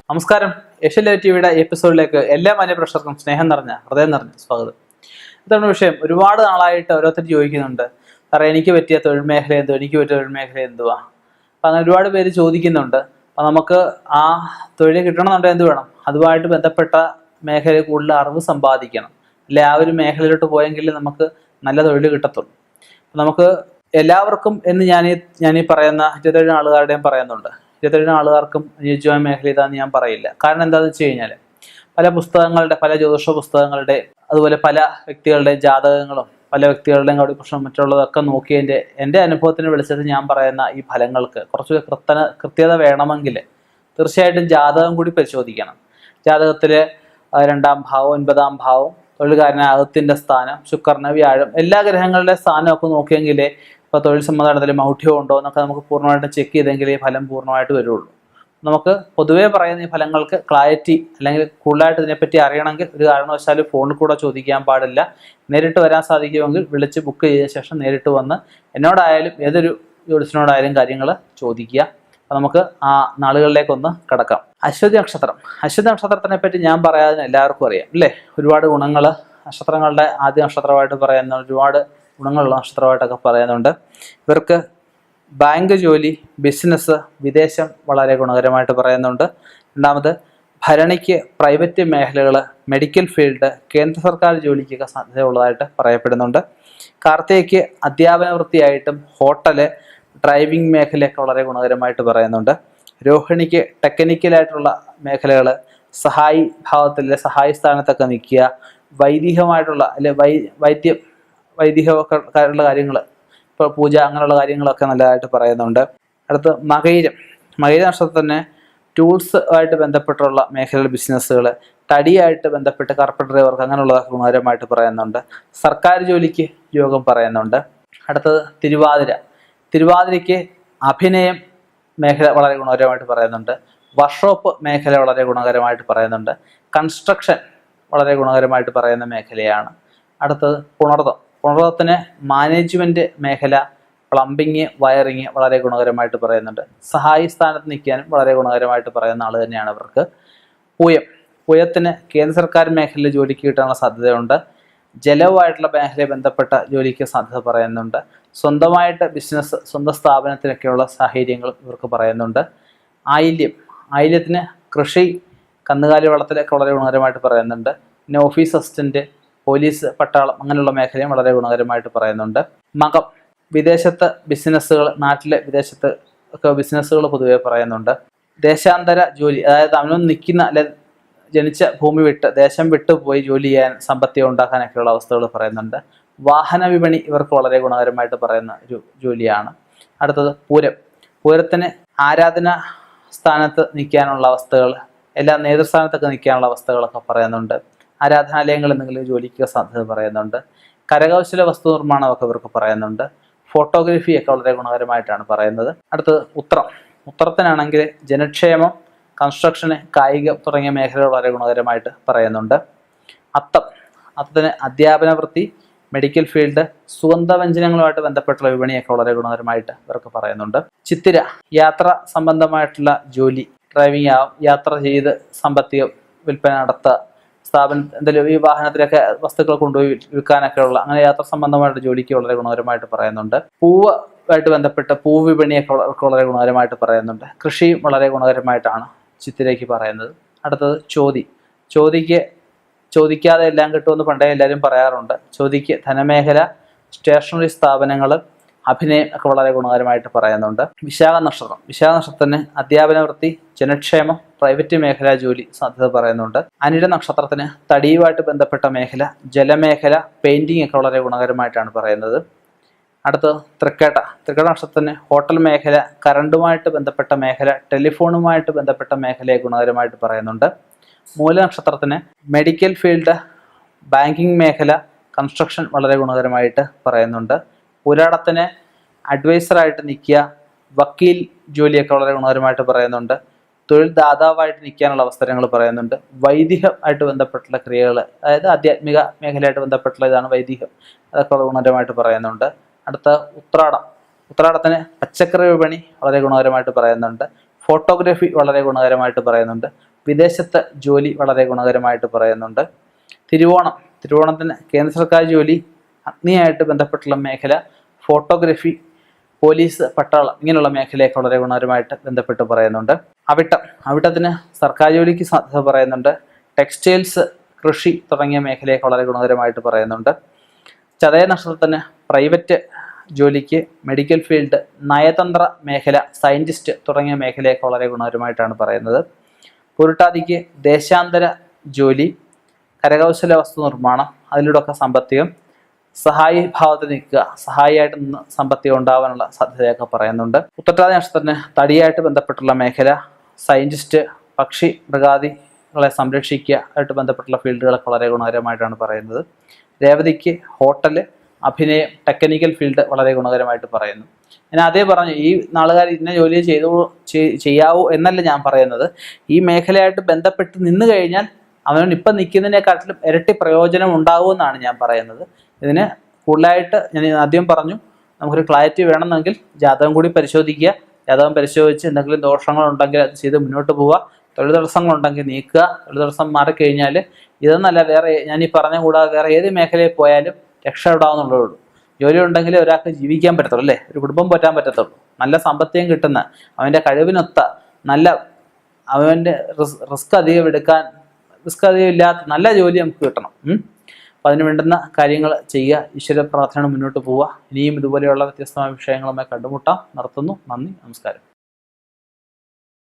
നമസ്കാരം. Asian live ടിവിയുടെ എപ്പിസോഡിലേക്ക് എല്ലാ മാന്യ പ്രേക്ഷകർക്കും സ്നേഹം നിറഞ്ഞ ഹൃദയം നിറഞ്ഞ സ്വാഗതം. ഇതാണ് വിഷയം. ഒരുപാട് നാളായിട്ട് ഓരോരുത്തർ ചോദിക്കുന്നുണ്ട്, സാറേ എനിക്ക് പറ്റിയ തൊഴിൽ മേഖല എന്തുവാ, എനിക്ക് പറ്റിയ തൊഴിൽ മേഖല എന്തുവാ. അപ്പം അങ്ങനെ ഒരുപാട് പേര് ചോദിക്കുന്നുണ്ട്. അപ്പം നമുക്ക് ആ തൊഴിൽ കിട്ടണമെന്നുണ്ടെങ്കിൽ എന്ത് വേണം? അതുമായിട്ട് ബന്ധപ്പെട്ട മേഖലയിൽ കൂടുതൽ അറിവ് സമ്പാദിക്കണം. അല്ലെ ആ ഒരു മേഖലയിലോട്ട് പോയെങ്കിൽ നമുക്ക് നല്ല തൊഴിൽ കിട്ടത്തുള്ളൂ. നമുക്ക് എല്ലാവർക്കും എന്ന് ഞാനീ പറയുന്ന 27 ആളുകാരുടെയും പറയുന്നുണ്ട്. 27 ആളുകാർക്കും അനുയോജ്യമായ മേഖല ഇതാന്ന് ഞാൻ പറയില്ല. കാരണം എന്താണെന്ന് വെച്ച് കഴിഞ്ഞാൽ പല ജ്യോതിഷ പുസ്തകങ്ങളുടെ അതുപോലെ പല വ്യക്തികളുടെയും ജാതകങ്ങളും പല വ്യക്തികളുടെയും കവടി പ്രശ്നം മറ്റുള്ളതൊക്കെ നോക്കി എൻ്റെ അനുഭവത്തിന് വിളിച്ചിട്ട് ഞാൻ പറയുന്ന ഈ ഫലങ്ങൾക്ക് കുറച്ച് കൃത്യത വേണമെങ്കിൽ തീർച്ചയായിട്ടും ജാതകം കൂടി പരിശോധിക്കണം. ജാതകത്തിൽ 2ാം ഭാവം 9ാം ഭാവം തൊഴിൽക്കാരന് അകത്തിൻ്റെ സ്ഥാനം ശുക്രന് വ്യാഴം എല്ലാ ഗ്രഹങ്ങളുടെ സ്ഥാനമൊക്കെ നോക്കിയെങ്കിലേ ഇപ്പോൾ തൊഴിൽ സംബന്ധത്തിൽ മൗഢ്യം ഉണ്ടോ എന്നൊക്കെ നമുക്ക് പൂർണ്ണമായിട്ടും ചെക്ക് ചെയ്തെങ്കിലേ ഫലം പൂർണ്ണമായിട്ട് വരുള്ളൂ. നമുക്ക് പൊതുവേ പറയുന്ന ഈ ഫലങ്ങൾക്ക് ക്ലാരിറ്റി അല്ലെങ്കിൽ കൂടുതലായിട്ട് ഇതിനെപ്പറ്റി അറിയണമെങ്കിൽ ഒരു കാരണവശാലും ഫോണിൽ കൂടെ ചോദിക്കാൻ പാടില്ല. നേരിട്ട് വരാൻ സാധിക്കുമെങ്കിൽ വിളിച്ച് ബുക്ക് ചെയ്ത ശേഷം നേരിട്ട് വന്ന് എന്നോടായാലും ഏതൊരു ജ്യോതിഷനോടായാലും കാര്യങ്ങൾ ചോദിക്കുക. അപ്പോൾ നമുക്ക് ആ നാളുകളിലേക്കൊന്ന് കിടക്കാം. അശ്വതി നക്ഷത്രത്തിനെ പറ്റി ഞാൻ പറയാതെ എല്ലാവർക്കും അറിയാം അല്ലേ? ഒരുപാട് ഗുണങ്ങൾ നക്ഷത്രങ്ങളുടെ ആദ്യ നക്ഷത്രമായിട്ട് പറയുന്ന ഒരുപാട് ഗുണങ്ങളുള്ള നക്ഷത്രമായിട്ടൊക്കെ പറയുന്നുണ്ട്. ഇവർക്ക് ബാങ്ക് ജോലി, ബിസിനസ്, വിദേശം വളരെ ഗുണകരമായിട്ട് പറയുന്നുണ്ട്. രണ്ടാമത് ഭരണിക്ക് പ്രൈവറ്റ് മേഖലകൾ, മെഡിക്കൽ ഫീൽഡ്, കേന്ദ്ര സർക്കാർ ജോലിക്കൊക്കെ സാധ്യതയുള്ളതായിട്ട് പറയപ്പെടുന്നുണ്ട്. കാർത്തികയ്ക്ക് അധ്യാപന വൃത്തിയായിട്ടും ഹോട്ടല്, ഡ്രൈവിംഗ് മേഖലയൊക്കെ വളരെ ഗുണകരമായിട്ട് പറയുന്നുണ്ട്. രോഹിണിക്ക് ടെക്നിക്കലായിട്ടുള്ള മേഖലകൾ, സഹായി ഭാവത്തിലെ സഹായി സ്ഥാനത്തൊക്കെ നിൽക്കുക, വൈദികമായിട്ടുള്ള അല്ലെ വൈദികമായിട്ടുള്ള കാര്യങ്ങൾ, ഇപ്പോൾ പൂജ അങ്ങനെയുള്ള കാര്യങ്ങളൊക്കെ നല്ലതായിട്ട് പറയുന്നുണ്ട്. അടുത്ത് മകയിരം നക്ഷത്രത്തിന് ടൂൾസ് ആയിട്ട് ബന്ധപ്പെട്ടുള്ള മേഖലകൾ, ബിസിനസ്സുകൾ, തടിയായിട്ട് ബന്ധപ്പെട്ട് കാർപ്പൻറ്ററി വർക്ക് അങ്ങനെയുള്ളതൊക്കെ ഗുണകരമായിട്ട് പറയുന്നുണ്ട്. സർക്കാർ ജോലിക്ക് യോഗം പറയുന്നുണ്ട്. അടുത്തത് തിരുവാതിരയ്ക്ക് അഭിനയം മേഖല വളരെ ഗുണകരമായിട്ട് പറയുന്നുണ്ട്. വർക്ക്ഷോപ്പ് മേഖല വളരെ ഗുണകരമായിട്ട് പറയുന്നുണ്ട്. കൺസ്ട്രക്ഷൻ വളരെ ഗുണകരമായിട്ട് പറയുന്ന മേഖലയാണ്. അടുത്തത് പുണർതത്തിന് മാനേജ്മെൻറ്റ് മേഖല, പ്ലംബിങ്, വയറിങ് വളരെ ഗുണകരമായിട്ട് പറയുന്നുണ്ട്. സഹായി സ്ഥാനത്ത് നിൽക്കാനും വളരെ ഗുണകരമായിട്ട് പറയുന്ന ആൾ തന്നെയാണ് ഇവർക്ക്. പൂയത്തിന് കേന്ദ്ര സർക്കാർ മേഖലയിൽ ജോലിക്ക് കിട്ടാനുള്ള സാധ്യതയുണ്ട്. ജലവുമായിട്ടുള്ള മേഖലയെ ബന്ധപ്പെട്ട ജോലിക്ക് സാധ്യത പറയുന്നുണ്ട്. സ്വന്തമായിട്ട് ബിസിനസ്, സ്വന്തം സ്ഥാപനത്തിനൊക്കെയുള്ള സാഹചര്യങ്ങൾ ഇവർക്ക് പറയുന്നുണ്ട്. ആയില്യത്തിന് കൃഷി, കന്നുകാലി വളത്തിലൊക്കെ വളരെ ഗുണകരമായിട്ട് പറയുന്നുണ്ട്. പിന്നെ ഓഫീസ് അസിസ്റ്റൻറ്റ്, പോലീസ്, പട്ടാളം അങ്ങനെയുള്ള മേഖലയും വളരെ ഗുണകരമായിട്ട് പറയുന്നുണ്ട്. മകം വിദേശത്ത് ബിസിനസ്സുകൾ, നാട്ടിലെ വിദേശത്ത് ഒക്കെ ബിസിനസ്സുകൾ പൊതുവെ പറയുന്നുണ്ട്. ദേശാന്തര ജോലി, അതായത് അവനൊന്ന് നിൽക്കുന്ന അല്ലെ ജനിച്ച ഭൂമി വിട്ട് ദേശം വിട്ടു പോയി ജോലി ചെയ്യാൻ, സാമ്പത്തികം ഉണ്ടാക്കാനൊക്കെയുള്ള അവസ്ഥകൾ പറയുന്നുണ്ട്. വാഹന വിപണി ഇവർക്ക് വളരെ ഗുണകരമായിട്ട് പറയുന്ന ഒരു ജോലിയാണ്. അടുത്തത് പൂരത്തിന് ആരാധന സ്ഥാനത്ത് നിൽക്കാനുള്ള അവസ്ഥകൾ, എല്ലാ നേതൃസ്ഥാനത്തൊക്കെ നിൽക്കാനുള്ള അവസ്ഥകളൊക്കെ പറയുന്നുണ്ട്. ആരാധനാലയങ്ങൾ എന്തെങ്കിലും ജോലിക്ക് സാധ്യത പറയുന്നുണ്ട്. കരകൗശല വസ്തു നിർമ്മാണമൊക്കെ ഇവർക്ക് പറയുന്നുണ്ട്. ഫോട്ടോഗ്രാഫിയൊക്കെ വളരെ ഗുണകരമായിട്ടാണ് പറയുന്നത്. അടുത്തത് ഉത്തരത്തിനാണെങ്കിൽ ജനക്ഷേമം, കൺസ്ട്രക്ഷന്, കായികം തുടങ്ങിയ മേഖലകൾ വളരെ ഗുണകരമായിട്ട് പറയുന്നുണ്ട്. അത്തത്തിന് അധ്യാപന വൃത്തി, മെഡിക്കൽ ഫീൽഡ്, സുഗന്ധവ്യഞ്ജനങ്ങളുമായിട്ട് ബന്ധപ്പെട്ടുള്ള വിപണിയൊക്കെ വളരെ ഗുണകരമായിട്ട് ഇവർക്ക് പറയുന്നുണ്ട്. ചിത്തിര യാത്ര സംബന്ധമായിട്ടുള്ള ജോലി, ഡ്രൈവിംഗ് ആവും, യാത്ര ചെയ്ത് സാമ്പത്തിക വിൽപ്പന നടത്തുക, എന്തെങ്കിലും ഈ വാഹനത്തിലൊക്കെ വസ്തുക്കൾ കൊണ്ടുപോയി വിൽക്കാനൊക്കെ ഉള്ള അങ്ങനെ യാത്ര സംബന്ധമായിട്ട് ജോലിക്ക് വളരെ ഗുണകരമായിട്ട് പറയുന്നുണ്ട്. പൂവായിട്ട് ബന്ധപ്പെട്ട് വിപണിയൊക്കെ വളരെ ഗുണകരമായിട്ട് പറയുന്നുണ്ട്. കൃഷിയും വളരെ ഗുണകരമായിട്ടാണ് ചിത്തിരയ്ക്ക് പറയുന്നത്. അടുത്തത് ചോദിക്കാതെ എല്ലാം കിട്ടുമെന്ന് പണ്ടേ എല്ലാവരും പറയാറുണ്ട്. ചോദിക്ക് ധനമേഖല, സ്റ്റേഷനറി സ്ഥാപനങ്ങൾ, അഭിനയം ഒക്കെ വളരെ ഗുണകരമായിട്ട് പറയുന്നുണ്ട്. വിശാഖ നക്ഷത്രത്തിന് അധ്യാപന വൃത്തി, ജനക്ഷേമം, പ്രൈവറ്റ് മേഖല ജോലി സാധ്യത പറയുന്നുണ്ട്. അനിഴ നക്ഷത്രത്തിന് തടിയുമായിട്ട് ബന്ധപ്പെട്ട മേഖല, ജലമേഖല, പെയിന്റിംഗ് ഒക്കെ വളരെ ഗുണകരമായിട്ടാണ് പറയുന്നത്. അടുത്തത് തൃക്കേട്ട നക്ഷത്രത്തിന് ഹോട്ടൽ മേഖല, കറണ്ടുമായിട്ട് ബന്ധപ്പെട്ട മേഖല, ടെലിഫോണുമായിട്ട് ബന്ധപ്പെട്ട മേഖലയെ ഗുണകരമായിട്ട് പറയുന്നുണ്ട്. മൂലനക്ഷത്രത്തിന് മെഡിക്കൽ ഫീൽഡ്, ബാങ്കിങ് മേഖല, കൺസ്ട്രക്ഷൻ വളരെ ഗുണകരമായിട്ട് പറയുന്നുണ്ട്. പുരാടത്തിന് അഡ്വൈസറായിട്ട് നിൽക്കുക, വക്കീൽ ജോലിയൊക്കെ വളരെ ഗുണകരമായിട്ട് പറയുന്നുണ്ട്. തൊഴിൽ ദാതാവായിട്ട് നിൽക്കാനുള്ള അവസരങ്ങൾ പറയുന്നുണ്ട്. വൈദികമായിട്ട് ബന്ധപ്പെട്ടുള്ള ക്രിയകൾ, അതായത് ആധ്യാത്മിക മേഖലയായിട്ട് ബന്ധപ്പെട്ടുള്ള ഇതാണ് വൈദികം, അതൊക്കെ വളരെ ഗുണകരമായിട്ട് പറയുന്നുണ്ട്. അടുത്ത ഉത്രാടത്തിന് പച്ചക്കറി വിപണി വളരെ ഗുണകരമായിട്ട് പറയുന്നുണ്ട്. ഫോട്ടോഗ്രാഫി വളരെ ഗുണകരമായിട്ട് പറയുന്നുണ്ട്. വിദേശത്ത് ജോലി വളരെ ഗുണകരമായിട്ട് പറയുന്നുണ്ട്. തിരുവോണത്തിന് കേന്ദ്ര സർക്കാർ ജോലി, അഗ്നിയായിട്ട് ബന്ധപ്പെട്ടുള്ള മേഖല, ഫോട്ടോഗ്രാഫി, പോലീസ്, പട്ടാളം ഇങ്ങനെയുള്ള മേഖലയൊക്കെ വളരെ ഗുണകരമായിട്ട് ബന്ധപ്പെട്ട് പറയുന്നുണ്ട്. അവിട്ടത്തിന് സർക്കാർ ജോലിക്ക് സാധ്യത പറയുന്നുണ്ട്. ടെക്സ്റ്റൈൽസ്, കൃഷി തുടങ്ങിയ മേഖലയൊക്കെ വളരെ ഗുണകരമായിട്ട് പറയുന്നുണ്ട്. ചതയ നക്ഷത്രത്തിന് പ്രൈവറ്റ് ജോലിക്ക്, മെഡിക്കൽ ഫീൽഡ്, നയതന്ത്ര മേഖല, സയൻറ്റിസ്റ്റ് തുടങ്ങിയ മേഖലയൊക്കെ വളരെ ഗുണകരമായിട്ടാണ് പറയുന്നത്. പുരുട്ടാതിക്ക് ദേശാന്തര ജോലി, കരകൗശല വസ്തു നിർമ്മാണം, അതിലൂടെയൊക്കെ സാമ്പത്തികം, സഹായി ഭാവത്തിൽ നിൽക്കുക, സഹായിയായിട്ട് നിന്ന് സാമ്പത്തികം ഉണ്ടാവാനുള്ള സാധ്യതയൊക്കെ പറയുന്നുണ്ട്. ഉത്രട്ടാതി നക്ഷത്രത്തിന് തടിയായിട്ട് ബന്ധപ്പെട്ടുള്ള മേഖല, സയൻറ്റിസ്റ്റ്, പക്ഷി മൃഗാദികളെ സംരക്ഷിക്കുക ആയിട്ട് ബന്ധപ്പെട്ടുള്ള ഫീൽഡുകളൊക്കെ വളരെ ഗുണകരമായിട്ടാണ് പറയുന്നത്. രേവതിക്ക് ഹോട്ടല്, അഭിനയം, ടെക്നിക്കൽ ഫീൽഡ് വളരെ ഗുണകരമായിട്ട് പറയുന്നു. ഞാൻ അതേ പറഞ്ഞു, ഈ നാളുകാർ ഇന്ന ജോലി ചെയ്യാവൂ എന്നല്ല ഞാൻ പറയുന്നത്. ഈ മേഖലയായിട്ട് ബന്ധപ്പെട്ട് നിന്ന് കഴിഞ്ഞാൽ അവനോട് ഇപ്പം നിൽക്കുന്നതിനെക്കാട്ടിലും ഇരട്ടി പ്രയോജനം ഉണ്ടാവുമെന്നാണ് ഞാൻ പറയുന്നത്. ഇതിന് കൂടുതലായിട്ട് ഞാൻ ആദ്യം പറഞ്ഞു, നമുക്കൊരു ക്ലാരിറ്റി വേണമെന്നെങ്കിൽ ജാതകം കൂടി പരിശോധിക്കുക. ജാതകം പരിശോധിച്ച് എന്തെങ്കിലും ദോഷങ്ങളുണ്ടെങ്കിൽ അത് ചെയ്ത് മുന്നോട്ട് പോവുക. തൊഴിൽ തടസ്സങ്ങളുണ്ടെങ്കിൽ നീക്കുക. തൊഴിൽ തടസ്സം മാറിക്കഴിഞ്ഞാൽ ഇതെന്നല്ല, വേറെ ഞാൻ ഈ പറഞ്ഞ കൂടാതെ വേറെ ഏത് മേഖലയിൽ പോയാലും രക്ഷപ്പെടാവുന്നുള്ളൂ. ജോലി ഉണ്ടെങ്കിൽ ഒരാൾക്ക് ജീവിക്കാൻ പറ്റത്തുള്ളൂ, അല്ലേ? ഒരു കുടുംബം പോറ്റാൻ പറ്റത്തുള്ളൂ. നല്ല സാമ്പത്തികം കിട്ടുന്ന, അവൻ്റെ കഴിവിനൊത്ത, നല്ല അവൻ്റെ റിസ്ക് അധികം ഇല്ലാത്ത നല്ല ജോലി നമുക്ക് കിട്ടണം. അപ്പം അതിന് വേണ്ടുന്ന കാര്യങ്ങൾ ചെയ്യുക. ഈശ്വര പ്രാർത്ഥന മുന്നോട്ട് പോവുക. ഇനിയും ഇതുപോലെയുള്ള വ്യത്യസ്തമായ വിഷയങ്ങളുമായി കണ്ടുമുട്ടാം. നിർത്തുന്നു. നന്ദി, നമസ്കാരം.